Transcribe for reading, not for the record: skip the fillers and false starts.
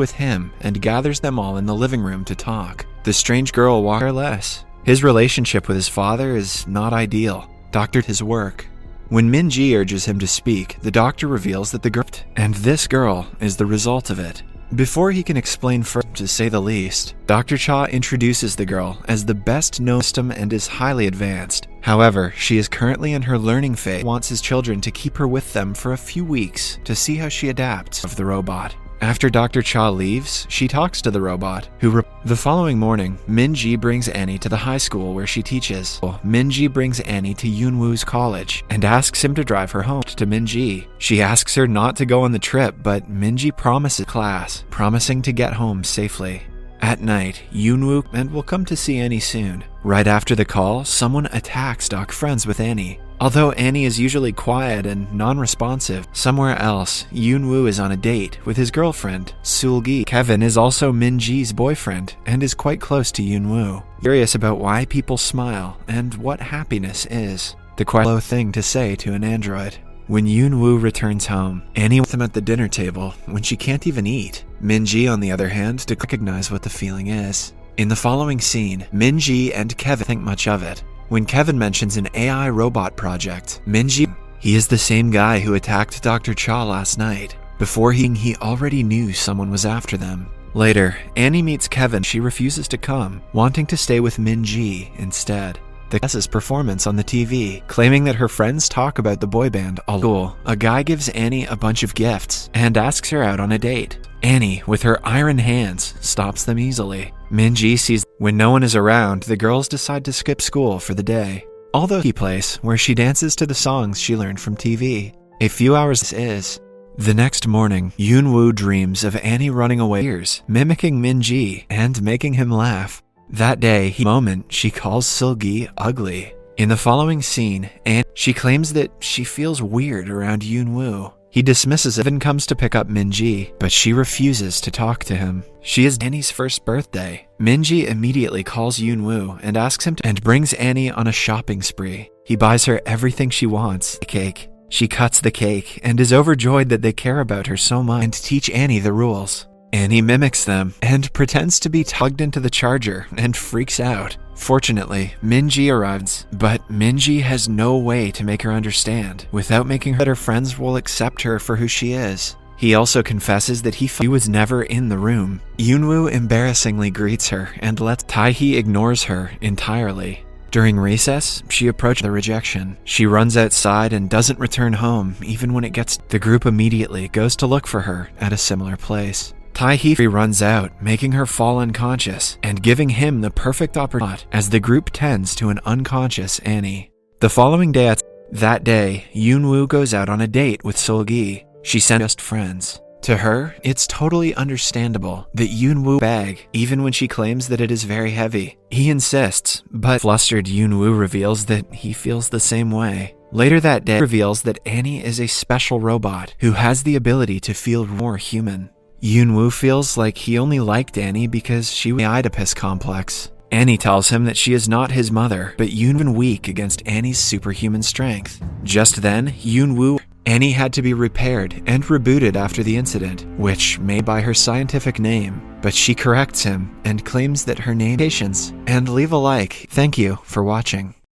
with him and gathers them all in the living room to talk. The strange girl walks less. His relationship with his father is not ideal. Doctor his work. When Min-ji urges him to speak, the doctor reveals that the girl and this girl is the result of it. Before he can explain further, to say the least, Dr. Cha introduces the girl as the best known system and is highly advanced. However, she is currently in her learning phase. Wants his children to keep her with them for a few weeks to see how she adapts of the robot. After Dr. Cha leaves, she talks to the robot, The following morning, Min-ji brings Annie to the high school where she teaches. Min-ji brings Annie to Yoon-woo's college and asks him to drive her home to Min-ji. She asks her not to go on the trip, but Min-ji promises class, promising to get home safely. At night, Yoon-woo and will come to see Annie soon. Right after the call, someone attacks Doc friends with Annie. Although Annie is usually quiet and non-responsive, somewhere else, Yoon-woo is on a date with his girlfriend, Seul-gi. Kevin is also Min-ji's boyfriend and is quite close to Yoon-woo. Curious about why people smile and what happiness is. The quite low thing to say to an android. When Yoon-woo returns home, Annie with him at the dinner table when she can't even eat. Min-ji, on the other hand, to recognize what the feeling is. In the following scene, Min-ji and Kevin think much of it. When Kevin mentions an AI robot project, Min-ji, he is the same guy who attacked Dr. Cha last night. Before he already knew someone was after them. Later, Annie meets Kevin. She refuses to come, wanting to stay with Min-ji instead. His performance on the TV, claiming that her friends talk about the boy band all school. A guy gives Annie a bunch of gifts and asks her out on a date. Annie, with her iron hands, stops them easily. Min-ji sees when no one is around, the girls decide to skip school for the day. Although he place where she dances to the songs she learned from TV. A few hours is. The next morning, Yoon-woo dreams of Annie running away, mimicking Min-ji and making him laugh. That day, she calls Seul-gi ugly. In the following scene, she claims that she feels weird around Yoon-woo. He dismisses it and comes to pick up Min-ji, but she refuses to talk to him. She is Annie's first birthday. Min-ji immediately calls Yoon-woo and asks him to and brings Annie on a shopping spree. He buys her everything she wants, a cake. She cuts the cake and is overjoyed that they care about her so much and teach Annie the rules. Annie mimics them and pretends to be tugged into the charger and freaks out. Fortunately, Min-ji arrives, but Min-ji has no way to make her understand without making her that her friends will accept her for who she is. He also confesses that he was never in the room. Yoon-woo embarrassingly greets her and lets Tae-hee ignores her entirely. During recess, she approaches the rejection. She runs outside and doesn't return home even when it gets. The group immediately goes to look for her at a similar place. Tae-hee runs out, making her fall unconscious and giving him the perfect opportunity as the group tends to an unconscious Annie. The following day, Yoon-woo goes out on a date with Seul-gi. She sent just friends. To her, it's totally understandable that Yoon-woo bag, even when she claims that it is very heavy. He insists, but flustered Yoon-woo reveals that he feels the same way. Later that day, reveals that Annie is a special robot who has the ability to feel more human. Yoon-woo feels like he only liked Annie because she was the Oedipus complex. Annie tells him that she is not his mother, but Yoon-woo weak against Annie's superhuman strength. Just then, Annie had to be repaired and rebooted after the incident, which made by her scientific name, but she corrects him and claims that her name is Patience. And leave a like. Thank you for watching.